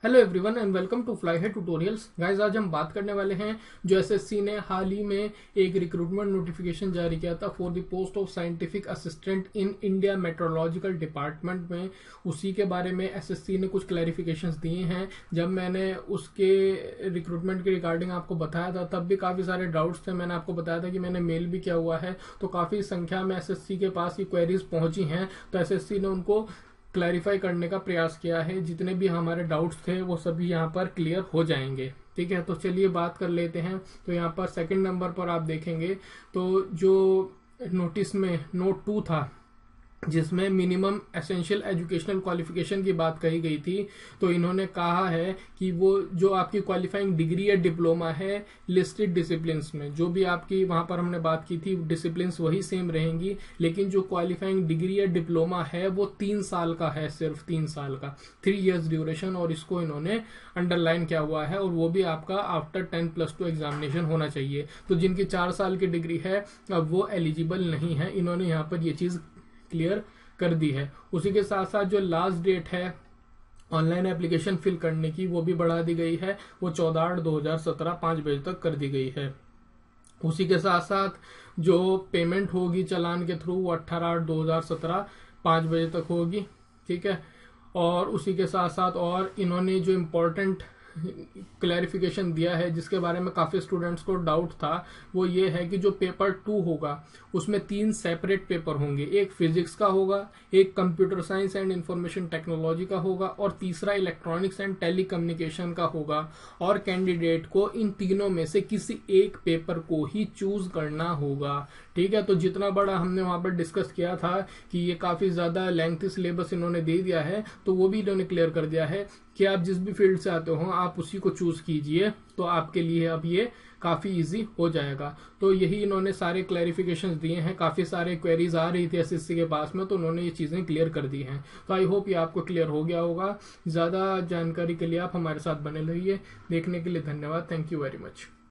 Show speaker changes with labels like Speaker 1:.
Speaker 1: Hello everyone and welcome to fly high tutorials. Guys, आज हम बात करने वाले हैं जो एसएससी ने हाल ही में एक रिक्रूटमेंट नोटिफिकेशन जारी किया था for the post of scientific assistant in India meteorological department में। उसी के बारे में एसएससी ने कुछ क्लैरिफिकेशंस दिए हैं। जब मैंने उसके रिक्रूटमेंट के रिगार्डिंग आपको बताया था तब भी काफी सारे डाउट्स थे। मैंने आपको बताया था कि मैंने मेल भी किया हुआ है, तो काफी संख्या में एसएससी के पास ये क्वेरीज पहुंची हैं, तो एसएससी ने उनको क्लैरिफाई करने का प्रयास किया है। जितने भी हमारे डाउट्स थे वो सभी यहाँ पर क्लियर हो जाएंगे। ठीक है, तो चलिए बात कर लेते हैं। तो यहाँ पर सेकंड नंबर पर आप देखेंगे तो जो नोटिस में नोट 2 था जिसमें मिनिमम एसेंशियल एजुकेशनल क्वालिफिकेशन की बात कही गई थी, तो इन्होंने कहा है कि वो जो आपकी क्वालिफाइंग डिग्री या डिप्लोमा है लिस्टेड डिसिप्लिन्स में, जो भी आपकी वहां पर हमने बात की थी डिसिप्लिन्स वही सेम रहेंगी, लेकिन जो क्वालिफाइंग डिग्री या डिप्लोमा है वो 3 साल का है, सिर्फ 3 साल का, 3 years ड्यूरेशन, और इसको इन्होंने अंडरलाइन किया हुआ है। और वो भी आपका आफ्टर 10+2 एग्जामिनेशन होना चाहिए। तो जिनकी 4 साल की डिग्री है अब वो एलिजिबल नहीं है, इन्होंने यहाँ पर ये चीज क्लियर कर दी है। उसी के साथ साथ जो लास्ट डेट है ऑनलाइन एप्लीकेशन फिल करने की वो भी बढ़ा दी गई है, वो 14/8/2017 5 बजे तक कर दी गई है। उसी के साथ साथ जो पेमेंट होगी चालान के थ्रू वो 18/8/2017 5 बजे तक होगी। ठीक है, और उसी के साथ साथ और इन्होंने जो इम्पोर्टेंट क्लैरिफिकेशन दिया है जिसके बारे में काफी स्टूडेंट्स को डाउट था, वो ये है कि जो पेपर 2 होगा उसमें 3 सेपरेट पेपर होंगे। एक फिजिक्स का होगा, एक computer science and information technology का होगा, और तीसरा इलेक्ट्रॉनिक्स एंड टेलीकम्युनिकेशन का होगा। और कैंडिडेट को इन तीनों में से किसी एक पेपर को ही चूज करना होगा। ठीक है, तो जितना बड़ा हमने वहां पर डिस्कस किया था कि ये काफी ज्यादा लेंथी सिलेबस इन्होंने दे दिया है, तो वो भी इन्होंने क्लियर कर दिया है कि आप जिस भी फील्ड से आते हो आप उसी को चूज कीजिए, तो आपके लिए अब ये काफी इजी हो जाएगा। तो यही इन्होंने सारे क्लैरिफिकेशंस दिए हैं। काफी सारे क्वेरीज आ रही थी एसएससी के पास में, तो उन्होंने ये चीजें क्लियर कर दी हैं। तो आई होप ये आपको क्लियर हो गया होगा। ज्यादा जानकारी के लिए आप हमारे साथ बने रहिए। देखने के लिए धन्यवाद। Thank you very much.